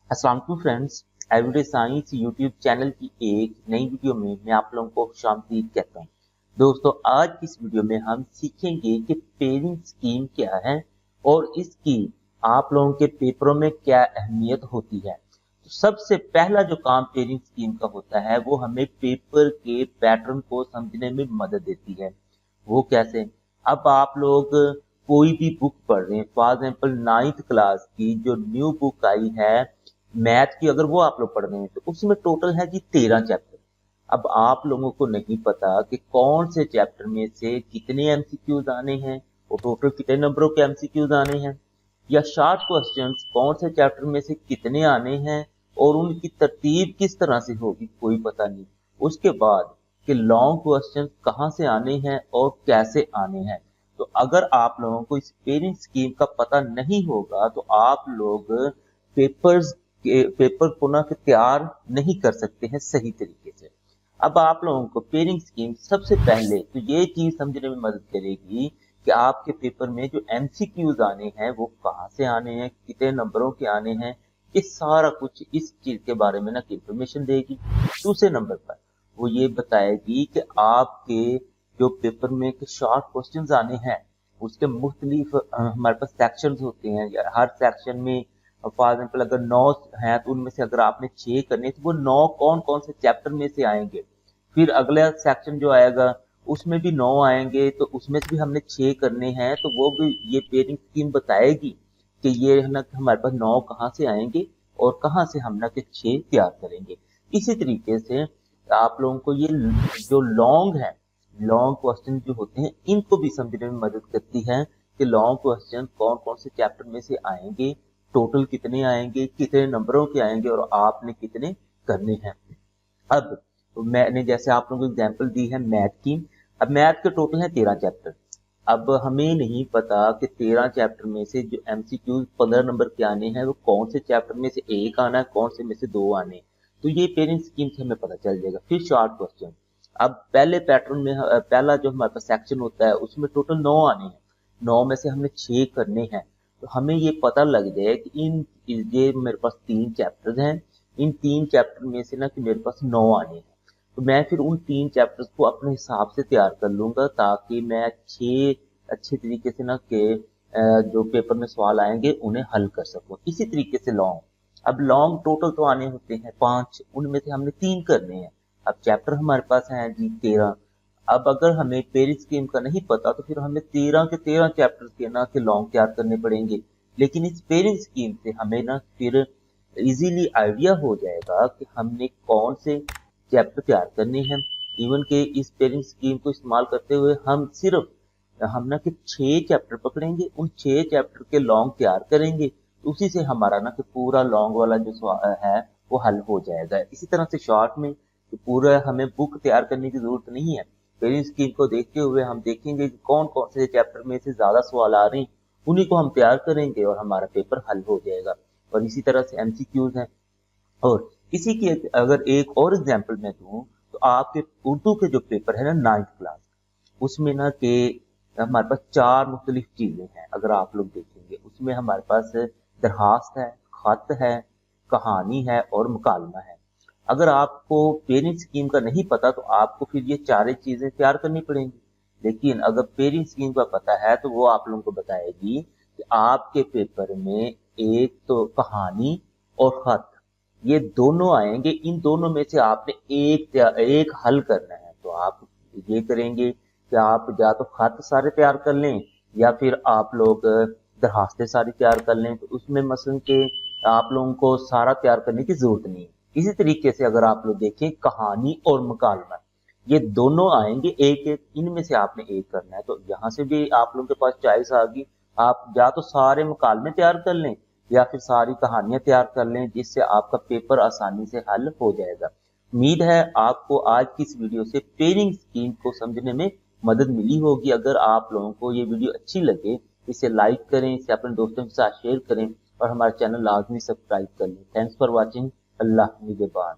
अस्सलाम वालेकुम friends. Everyday science YouTube channel की एक नई वीडियो में मैं आप लोगों को खुशामदीद कहता हूँ। दोस्तों, आज की इस वीडियो में हम सीखेंगे कि पेयरिंग स्कीम क्या है और इसकी आप लोगों के पेपरों में क्या अहमियत होती है। तो सबसे पहला जो काम पेयरिंग स्कीम का होता है वो हमें पेपर के पैटर्न को समझने में मदद देती है। वो कैसे? अब आप लोग कोई भी बुक पढ़ रहे हैं, फॉर एग्जाम्पल 9th क्लास की जो न्यू बुक आई है मैथ की, अगर वो आप लोग पढ़ रहे हैं तो उसमें टोटल है जी 13 चैप्टर। अब आप लोगों को नहीं पता कि कौन से चैप्टर में से कितने एमसीक्यूज आने हैं और टोटल कितने नंबरों के एमसीक्यूज आने हैं, या शॉर्ट क्वेश्चंस कौन से चैप्टर में से कितने आने हैं और उनकी तरतीब किस तरह से होगी, कोई पता नहीं। उसके बाद कि लॉन्ग क्वेश्चंस कहाँ से आने हैं और कैसे आने हैं। तो अगर आप लोगों को इस पेयरिंग स्कीम का पता नहीं होगा तो आप लोग पेपर को ना तैयार नहीं कर सकते हैं सही तरीके से। अब आप लोगों को पेयरिंग स्कीम सबसे पहले तो ये चीज समझने में मदद करेगी कि आपके पेपर में जो एमसीक्यूज आने हैं वो कहाँ से आने हैं, कितने नंबरों के आने हैं, ये सारा कुछ इस चीज के बारे में ना इंफॉर्मेशन देगी। दूसरे नंबर पर वो ये बताएगी कि आपके जो पेपर में शॉर्ट क्वेश्चंस आने हैं उसके मुख्तलिफ हमारे पास सेक्शंस होते हैं, या हर सेक्शन में फॉर एग्जाम्पल अगर 9 हैं तो उनमें से अगर आपने 6 करने तो वो 9 कौन कौन से चैप्टर में से आएंगे। फिर अगला सेक्शन जो आएगा उसमें भी 9 आएंगे तो उसमें से भी हमने 6 करने हैं, तो वो भी ये पेयरिंग स्कीम बताएगी कि ये है ना कि हमारे पास 9 कहाँ से आएंगे और कहाँ से हम ना कि 6 तैयार करेंगे। इसी तरीके से आप लोगों को ये जो लॉन्ग क्वेश्चन जो होते हैं इनको भी समझने में मदद करती है कि लॉन्ग क्वेश्चन कौन कौन से चैप्टर में से आएंगे, टोटल कितने आएंगे, कितने नंबरों के आएंगे और आपने कितने करने हैं। अब मैंने जैसे आप लोगों को एग्जांपल दी है मैथ की। अब मैथ के टोटल है 13 चैप्टर। अब हमें नहीं पता कि 13 चैप्टर में से जो एमसीक्यू 15 नंबर के आने हैं वो कौन से चैप्टर में से एक आना है, कौन से में से दो आने। तो ये पेयरिंग स्कीम से हमें पता चल जाएगा। फिर शॉर्ट क्वेश्चन। अब पहले पैटर्न में पहला जो हमारे पास सेक्शन होता है उसमें टोटल 9 आने हैं, 9 में से हमने 6 करने हैं। तो हमें ये पता लग जाए कि ये मेरे पास 3 चैप्टर्स हैं, इन 3 चैप्टर में से ना कि मेरे पास 9 आने हैं। तो मैं फिर उन 3 चैप्टर्स को अपने हिसाब से तैयार कर लूंगा ताकि मैं 6 अच्छे तरीके से ना के जो पेपर में सवाल आएंगे उन्हें हल कर सकूं। इसी तरीके से लॉन्ग। अब लॉन्ग टोटल तो आने होते हैं 5, उनमें से हमने 3 करने हैं। अब चैप्टर हमारे पास हैं जी 13। अब अगर हमें पेरिस स्कीम का नहीं पता तो फिर हमें 13 के 13 चैप्टर के ना के लॉन्ग तैयार करने पड़ेंगे। लेकिन इस पेरिस स्कीम से हमें ना फिर इजीली आइडिया हो जाएगा कि हमने कौन से चैप्टर तैयार करने हैं। इवन के इस पेरिंग स्कीम को इस्तेमाल करते हुए हम ना कि 6 चैप्टर पकड़ेंगे, उन 6 चैप्टर के लॉन्ग तैयार करेंगे, उसी से हमारा ना कि पूरा लॉन्ग वाला जो सवाल है वो हल हो जाएगा। इसी तरह से शॉर्ट में तो पूरा हमें बुक तैयार करने की जरूरत नहीं है। पेरिंग स्कीम को देखते हुए हम देखेंगे कि कौन कौन से चैप्टर में से ज्यादा सवाल आ रहे हैं, उन्हीं को हम तैयार करेंगे और हमारा पेपर हल हो जाएगा। और इसी तरह से एमसीक्यूज हैं। और इसी की अगर एक और एग्जांपल मैं दूं तो आपके उर्दू के जो पेपर है ना 9th क्लास, उसमें ना के हमारे पास 4 मुख्तलिफ चीजें हैं। अगर आप लोग देखेंगे उसमें हमारे पास दरखास्त है, खत है, कहानी है और मुकालमा है। अगर आपको पेरिंग स्कीम का नहीं पता तो आपको फिर ये चारे चीजें तैयार करनी पड़ेंगी। लेकिन अगर पेरिंग स्कीम का पता है तो वो आप लोगों को बताएगी कि आपके पेपर में एक तो कहानी और खत, ये दोनों आएंगे, इन दोनों में से आपने एक हल करना है। तो आप ये करेंगे कि आप या तो खत सारे तैयार कर लें या फिर आप लोग दरखास्तें सारी तैयार कर लें। तो उसमें मसलन के आप लोगों को सारा तैयार करने की जरूरत नहीं है। इसी तरीके से अगर आप लोग देखें कहानी और मुकालमा, ये दोनों आएंगे एक एक, इनमें से आपने एक करना है। तो यहाँ से भी आप लोगों के पास चॉइस आ गई, आप या तो सारे मुकालमे तैयार कर लें या फिर सारी कहानियां तैयार कर लें, जिससे आपका पेपर आसानी से हल हो जाएगा। उम्मीद है आपको आज की इस वीडियो से पेयरिंग स्कीम को समझने में मदद मिली होगी। अगर आप लोगों को ये वीडियो अच्छी लगे इसे लाइक करें, इसे अपने दोस्तों के साथ शेयर करें और हमारा चैनल लाजमी सब्सक्राइब कर लें। Thanks for watching. अल्लाह निगहबान।